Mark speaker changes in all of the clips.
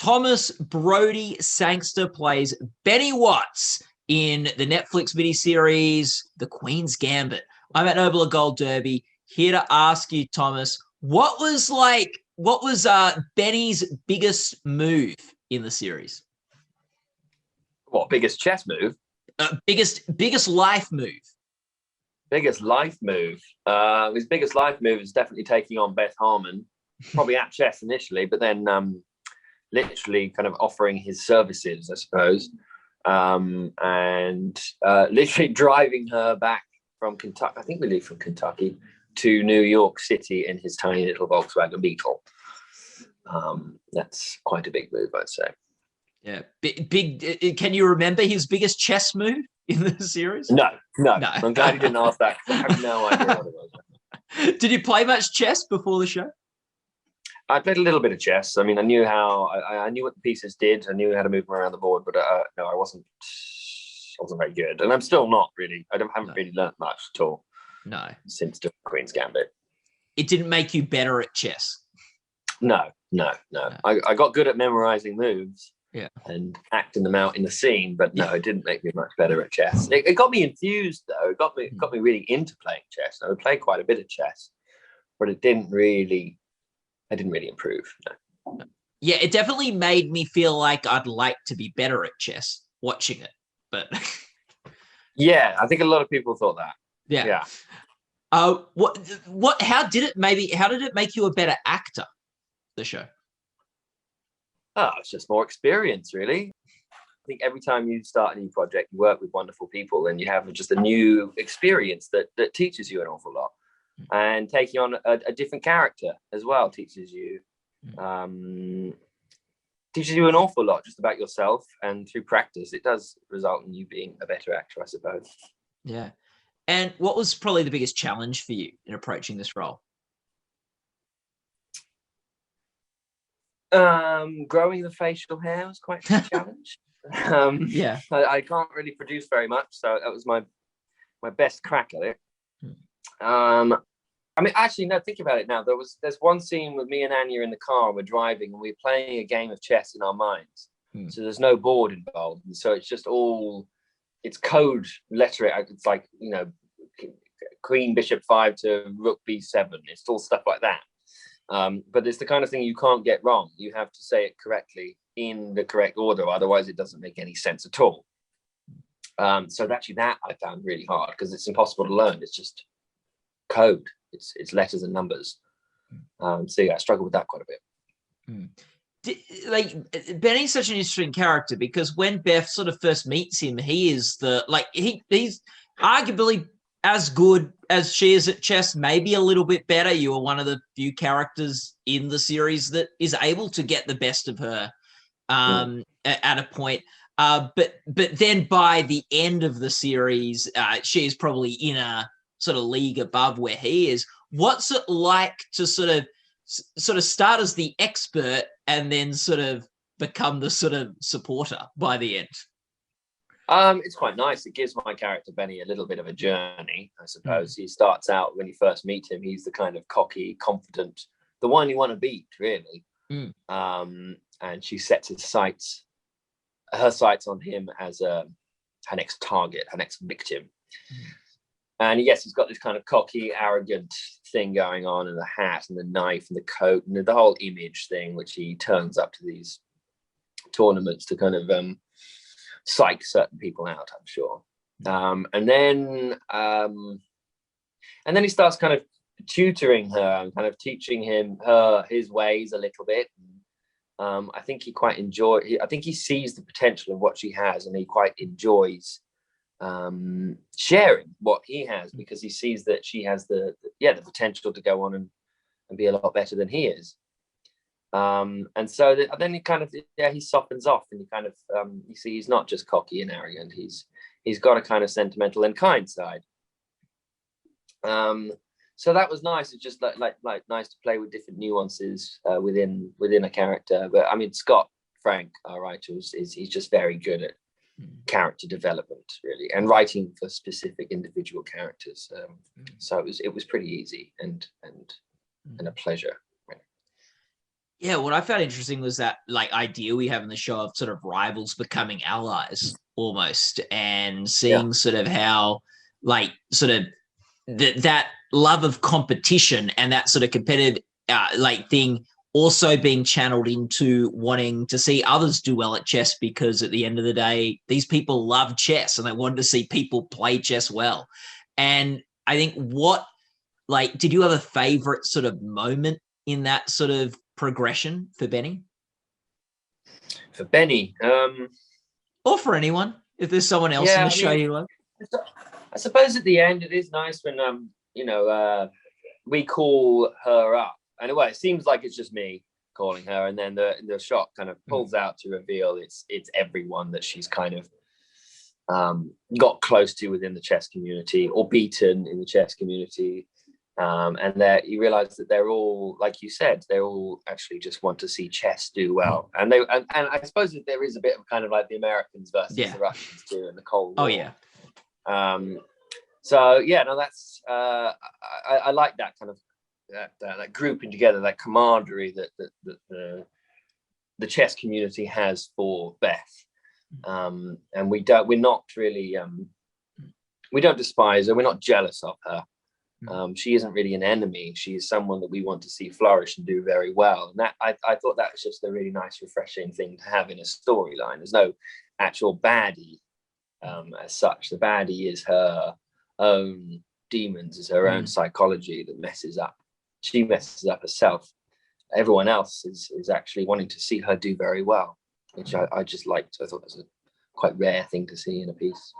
Speaker 1: Thomas Brodie-Sangster plays Benny Watts in the Netflix miniseries The Queen's Gambit. I'm at Noble Gold Derby, here to ask you, Thomas, what was Benny's biggest move in the series?
Speaker 2: What, biggest chess move?
Speaker 1: Biggest life move.
Speaker 2: Biggest life move. His biggest life move is definitely taking on Beth Harmon, probably at chess initially, but then literally kind of offering his services, I suppose, and literally driving her back from Kentucky. I think we leave from Kentucky to New York City in his tiny little Volkswagen Beetle. That's quite a big move, I'd say.
Speaker 1: Yeah, big. Can you remember his biggest chess move in the series?
Speaker 2: No. I'm glad you didn't ask that, because I have no idea what it was.
Speaker 1: Did you play much chess before the show?
Speaker 2: I played a little bit of chess. I mean, I knew I knew what the pieces did. I knew how to move them around the board, but no, I wasn't very good, and I'm still not really. Haven't really learnt much at all.
Speaker 1: No,
Speaker 2: since the Queen's Gambit.
Speaker 1: It didn't make you better at chess.
Speaker 2: No. I got good at memorizing moves.
Speaker 1: Yeah,
Speaker 2: and acting them out in the scene, but no, it didn't make me much better at chess. It got me enthused, though. It got me really into playing chess. I would play quite a bit of chess, but I didn't really improve. No.
Speaker 1: Yeah, it definitely made me feel like I'd like to be better at chess watching it, but
Speaker 2: yeah, I think a lot of people thought that.
Speaker 1: Yeah. How did it make you a better actor, the show?
Speaker 2: Oh, it's just more experience, really. I think every time you start a new project, you work with wonderful people, and you have just a new experience that teaches you an awful lot. And taking on a different character as well teaches you an awful lot just about yourself, and through practice, it does result in you being a better actor, I suppose.
Speaker 1: Yeah. And what was probably the biggest challenge for you in approaching this role?
Speaker 2: Growing the facial hair was quite a challenge.
Speaker 1: Yeah,
Speaker 2: I can't really produce very much, so that was my best crack at it. I mean, actually, no, think about it now. There's one scene with me and Anya in the car, and we're driving, and we're playing a game of chess in our minds. So there's no board involved, and so it's just it's code lettering. It's like, Queen Bishop 5 to Rook B7. It's all stuff like that. But it's the kind of thing you can't get wrong. You have to say it correctly in the correct order, otherwise it doesn't make any sense at all. So actually that I found really hard, because it's impossible to learn. It's just code. It's letters and numbers. So yeah, I struggled with that quite a bit.
Speaker 1: Benny's such an interesting character, because when Beth sort of first meets him, he is he's arguably as good as she is at chess, maybe a little bit better. You are one of the few characters in the series that is able to get the best of her at a point. But then by the end of the series, she is probably in a sort of league above where he is. What's it like to sort of start as the expert and then sort of become the sort of supporter by the end?
Speaker 2: It's quite nice. It gives my character Benny a little bit of a journey, I suppose. He starts out, when you first meet him, he's the kind of cocky, confident, the one you want to beat, really. And she sets her sights on him as her next target, her next victim. And yes, he's got this kind of cocky, arrogant thing going on, and the hat and the knife and the coat and the whole image thing, which he turns up to these tournaments to kind of psych certain people out, I'm sure. And then he starts kind of tutoring her and kind of teaching his ways a little bit. I think I think he sees the potential of what she has, and he quite enjoys sharing what he has, because he sees that she has the potential to go on and be a lot better than he is. And so then he kind of he softens off, and he kind of you see he's not just cocky and arrogant. He's got a kind of sentimental and kind side. So that was nice. It's just like nice to play with different nuances within a character. But I mean, Scott Frank, our writer, he's just very good at character development, really, and writing for specific individual characters. So it was pretty easy and a pleasure.
Speaker 1: Yeah, what I found interesting was that like idea we have in the show of sort of rivals becoming allies almost, and seeing sort of how like sort of that love of competition and that sort of competitive like thing also being channeled into wanting to see others do well at chess, because at the end of the day, these people love chess and they wanted to see people play chess well. And I think did you have a favorite sort of moment in that sort of progression for Benny?
Speaker 2: For Benny,
Speaker 1: or for anyone, if there's someone else in the show you love.
Speaker 2: I suppose at the end it is nice when we call her up, and it seems like it's just me calling her, and then the shot kind of pulls out to reveal it's everyone that she's kind of got close to within the chess community or beaten in the chess community. And there you realize that they're all, like you said, they all actually just want to see chess do well. And I suppose that there is a bit of kind of like the Americans versus the Russians too in the Cold War.
Speaker 1: Oh yeah.
Speaker 2: That's I like that kind of that grouping together, that camaraderie that the chess community has for Beth. And we don't despise her, we're not jealous of her. She isn't really an enemy. She is someone that we want to see flourish and do very well. And that I thought that was just a really nice, refreshing thing to have in a storyline. There's no actual baddie as such. The baddie is her own demons, is her own psychology that messes up. She messes up herself. Everyone else is actually wanting to see her do very well, which I just liked. I thought it was a quite rare thing to see in a piece.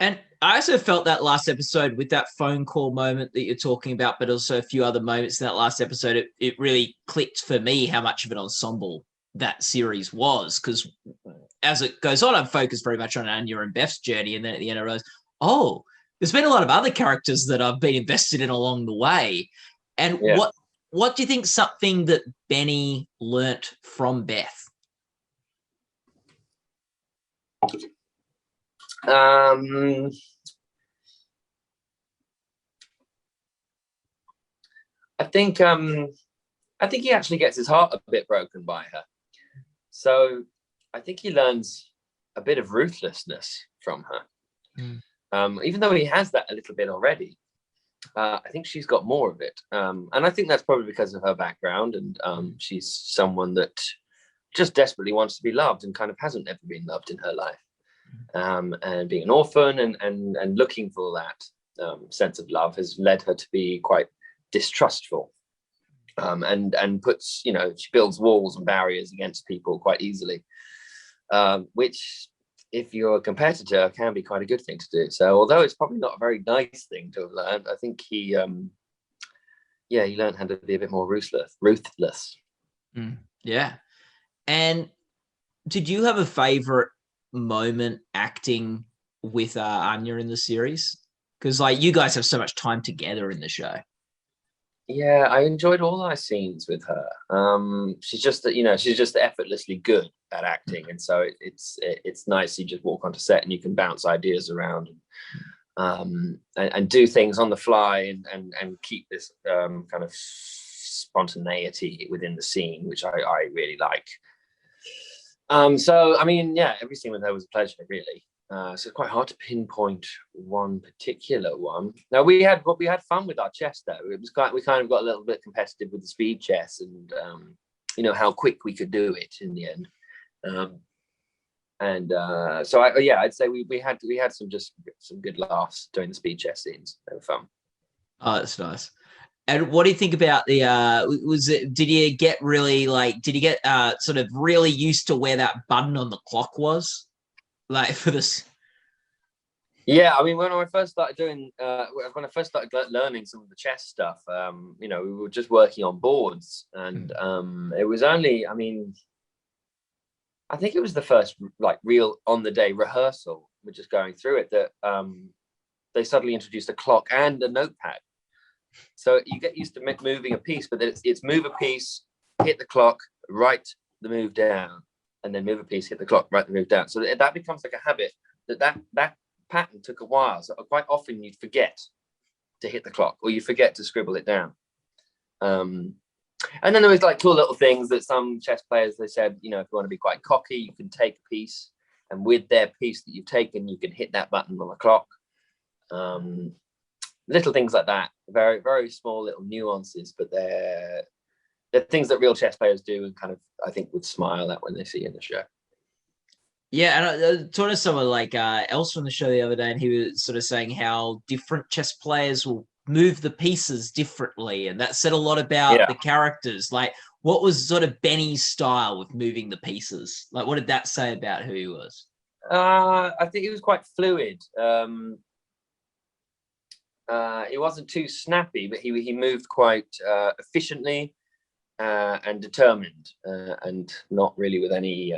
Speaker 1: And I also felt that last episode with that phone call moment that you're talking about, but also a few other moments in that last episode, it really clicked for me how much of an ensemble that series was. Because as it goes on, I'm focused very much on Anya and Beth's journey. And then at the end, I realized, there's been a lot of other characters that I've been invested in along the way. And what do you think something that Benny learnt from Beth?
Speaker 2: I think he actually gets his heart a bit broken by her. So I think he learns a bit of ruthlessness from her. Even though he has that a little bit already, I think she's got more of it. And I think that's probably because of her background. And she's someone that just desperately wants to be loved and kind of hasn't ever been loved in her life. And being an orphan and looking for that sense of love has led her to be quite distrustful, and puts, she builds walls and barriers against people quite easily, which, if you're a competitor, can be quite a good thing to do. So although it's probably not a very nice thing to have learned, I think he learned how to be a bit more ruthless.
Speaker 1: Yeah. And did you have a favorite moment acting with Anya in the series? Because like you guys have so much time together in the show.
Speaker 2: Yeah, I enjoyed all our scenes with her. She's just effortlessly good at acting, and so it's nice. You just walk onto set and you can bounce ideas around and do things on the fly and keep this kind of spontaneity within the scene, which I really like. So I mean, every scene with her was a pleasure, really. So it's quite hard to pinpoint one particular one. Now we had fun with our chess though. It was we kind of got a little bit competitive with the speed chess and how quick we could do it in the end. So I'd say we had some good laughs during the speed chess scenes. They were fun.
Speaker 1: Oh, that's nice. And what do you think about the did you get sort of really used to where that button on the clock was? Like for this?
Speaker 2: Yeah, I mean, when I first started learning some of the chess stuff, we were just working on boards, and it was only, I mean, I think it was the first like real on the day rehearsal. We're just going through it that they suddenly introduced a clock and a notepad. So you get used to moving a piece, but then it's move a piece, hit the clock, write the move down, and then move a piece, hit the clock, write the move down. So that becomes like a habit. That pattern took a while. So quite often you'd forget to hit the clock or you forget to scribble it down. And then there was like cool little things that some chess players, they said, you know, if you want to be quite cocky, you can take a piece, and with their piece that you've taken, you can hit that button on the clock. Little things like that, very, very small little nuances, but they're things that real chess players do and kind of, I think, would smile at when they see in the show.
Speaker 1: Yeah, and I talked to someone like else from the show the other day, and he was sort of saying how different chess players will move the pieces differently, and that said a lot about the characters. Like, what was sort of Benny's style with moving the pieces? Like, what did that say about who he was?
Speaker 2: I think he was quite fluid. He wasn't too snappy, but he moved quite efficiently and determined, and not really with any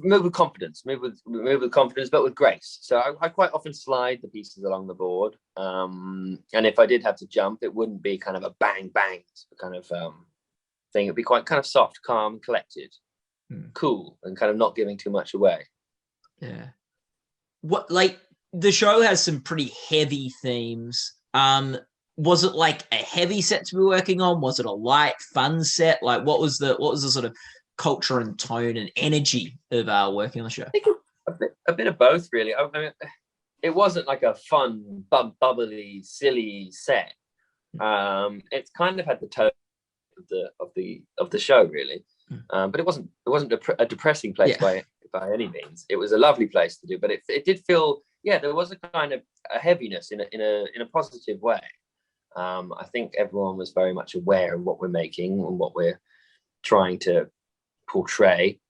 Speaker 2: move with confidence, move with confidence, but with grace. So I quite often slide the pieces along the board, and if I did have to jump, it wouldn't be kind of a bang bang kind of thing. It'd be quite kind of soft, calm, collected, cool, and kind of not giving too much away.
Speaker 1: Yeah. What, like, the show has some pretty heavy themes. Was it like a heavy set to be working on? Was it a light, fun set? Like, what was the sort of culture and tone and energy of working on the show?
Speaker 2: I think a bit of both, really. I mean, it wasn't like a fun, bubbly, silly set. It's kind of had the tone of the show, really. But it wasn't a depressing place by any means. It was a lovely place to do, but it did feel, there was a kind of a heaviness in a positive way. I think everyone was very much aware of what we're making and what we're trying to portray,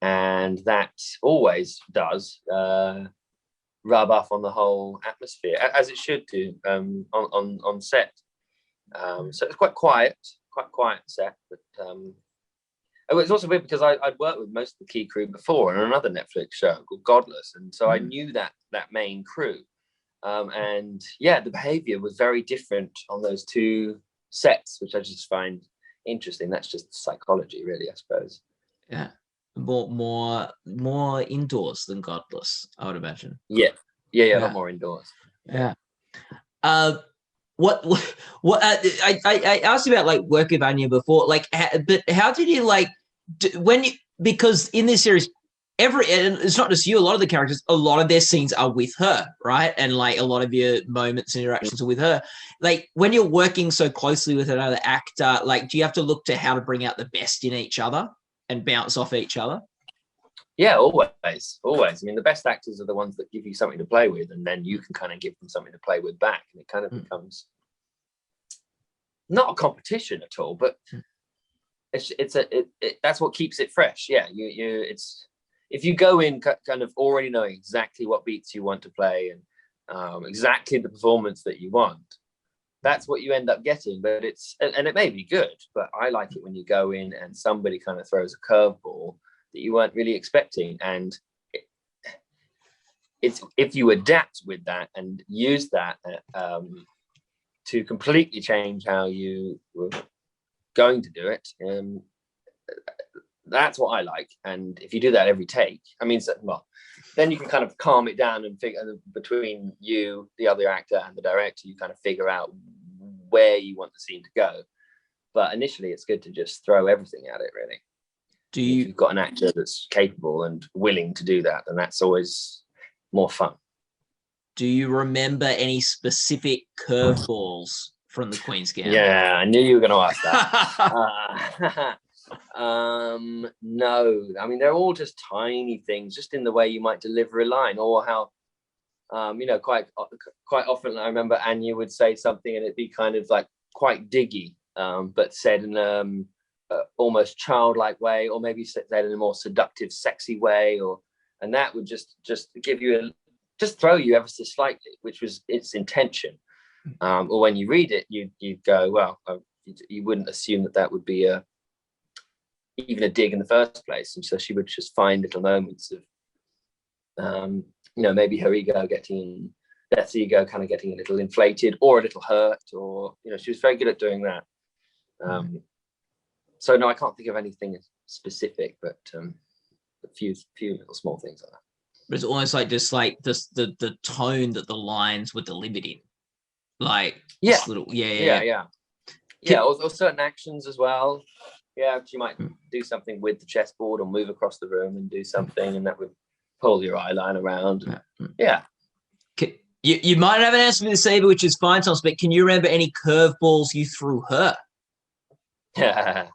Speaker 2: and that always does rub off on the whole atmosphere, as it should do on set. So it's quite quiet set, but it was also weird because I'd worked with most of the key crew before on another Netflix show called Godless, and so I knew that main crew, and the behavior was very different on those two sets, which I just find interesting. That's just psychology, really, I suppose.
Speaker 1: Yeah, more indoors than Godless, I would imagine.
Speaker 2: Yeah, a lot more indoors.
Speaker 1: Yeah. What I asked you about like work with Anya before, like, but how did you like because in this series, and it's not just you, a lot of the characters, a lot of their scenes are with her, right? And like a lot of your moments and interactions are with her. Like, when you're working so closely with another actor, like, do you have to look to how to bring out the best in each other and bounce off each other?
Speaker 2: Yeah, always. I mean, the best actors are the ones that give you something to play with, and then you can kind of give them something to play with back, and it kind of becomes not a competition at all, but that's what keeps it fresh. Yeah, it's if you go in kind of already knowing exactly what beats you want to play and exactly the performance that you want, that's what you end up getting. But and it may be good, but I like it when you go in and somebody kind of throws a curveball that you weren't really expecting, and it's if you adapt with that and use that to completely change how you were going to do it, that's what I like. And if you do that every take, I mean, then you can kind of calm it down and figure between you, the other actor, and the director, you kind of figure out where you want the scene to go. But initially, it's good to just throw everything at it, really. If you've got an actor that's capable and willing to do that, then that's always more fun. Do
Speaker 1: you remember any specific curveballs from the Queen's Gambit?
Speaker 2: Yeah, I knew you were going to ask that. No, I mean, they're all just tiny things, just in the way you might deliver a line, or how, quite often I remember Anya would say something and it'd be kind of like quite diggy, but said in almost childlike way, or maybe said in a more seductive, sexy way, and that would just give you just throw you ever so slightly, which was its intention. Or when you read it, you'd go, well, you wouldn't assume that would be even a dig in the first place. And so she would just find little moments of, maybe her ego Beth's ego kind of getting a little inflated or a little hurt, or, she was very good at doing that. So no, I can't think of anything specific, but a few little small things like that.
Speaker 1: But it's almost like just like the tone that the lines were delivered in. Like,
Speaker 2: Yeah,
Speaker 1: little,
Speaker 2: or certain actions as well. Yeah, you might do something with the chessboard or move across the room and do something, and that would pull your eye line around. Yeah.
Speaker 1: You might have an answer for this, Eva, which is fine, Thomas, but can you remember any curveballs you threw her?
Speaker 2: Yeah.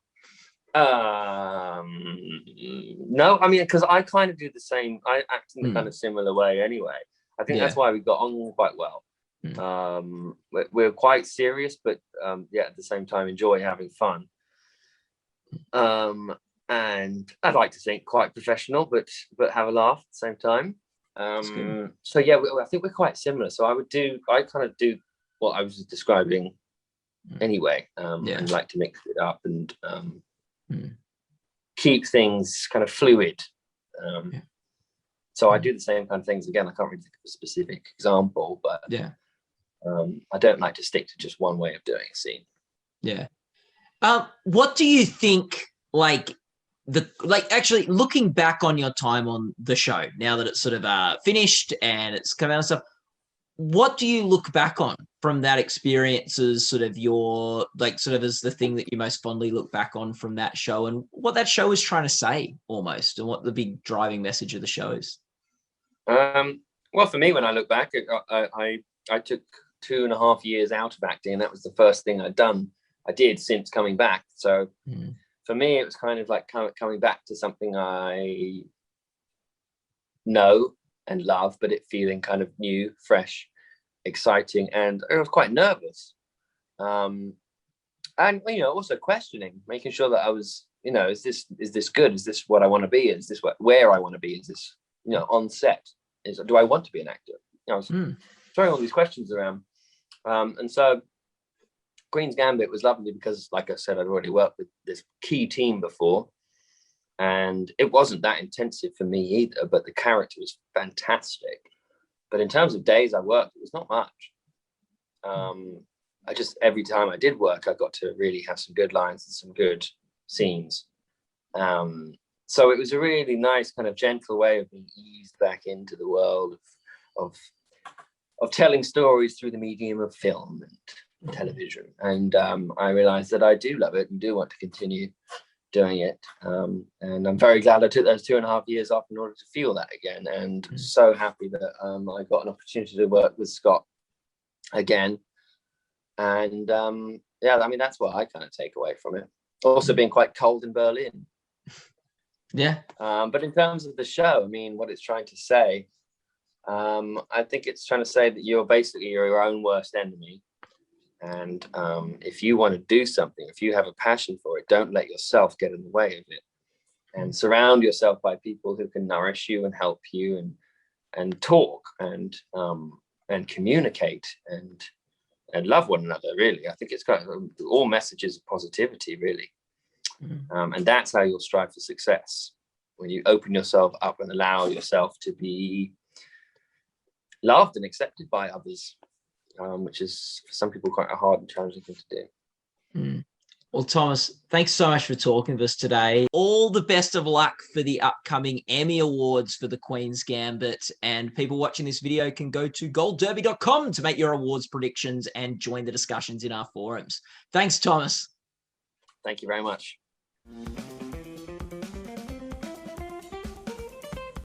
Speaker 2: No, I mean, because I kind of do the same. I act in a kind of similar way anyway. I think that's why we got on quite well. We're quite serious, but at the same time enjoy having fun. And I'd like to think quite professional, but have a laugh at the same time. So yeah, I think we're quite similar. So I kind of do what I was describing anyway, and like to mix it up and keep things kind of fluid. So I do the same kind of things. Again, I can't really think of a specific example, but I don't like to stick to just one way of doing a scene.
Speaker 1: Yeah. What do you think, actually looking back on your time on the show, now that it's sort of finished and it's come out and stuff, what do you look back on from that experience as sort of your, as the thing that you most fondly look back on from that show, and what that show is trying to say almost, and what the big driving message of the show is?
Speaker 2: Well, for me, when I look back, I took 2.5 years out of acting, and that was the first thing I did since coming back. So for me, it was kind of like coming back to something I know and love, but it feeling kind of new, fresh, exciting, and I was quite nervous. And also questioning, making sure that I was, is this good? Is this what I want to be? Is this where I want to be? Is this, on set? Do I want to be an actor? I was throwing all these questions around. And so Queen's Gambit was lovely because, like I said, I'd already worked with this key team before, and it wasn't that intensive for me either, but the character was fantastic. But in terms of days I worked, it was not much. Every time I did work, I got to really have some good lines and some good scenes. So it was a really nice kind of gentle way of being eased back into the world of telling stories through the medium of film and television. And I realized that I do love it and do want to continue doing it. And I'm very glad I took those 2.5 years off in order to feel that again. And so happy that I got an opportunity to work with Scott again. And that's what I kind of take away from it. Also being quite cold in Berlin.
Speaker 1: Yeah.
Speaker 2: But in terms of the show, I mean, what it's trying to say, I think it's trying to say that you're basically your own worst enemy. And if you want to do something, if you have a passion for it, don't let yourself get in the way of it. And surround yourself by people who can nourish you and help you and talk and communicate and love one another, really. I think it's got all messages of positivity, really. And that's how you'll strive for success, when you open yourself up and allow yourself to be loved and accepted by others, which is for some people quite a hard and challenging thing to do.
Speaker 1: Well, Thomas, thanks so much for talking to us today. All the best of luck for the upcoming Emmy Awards for the Queen's Gambit. And people watching this video can go to goldderby.com to make your awards predictions and join the discussions in our forums. Thanks, Thomas.
Speaker 2: Thank you very much.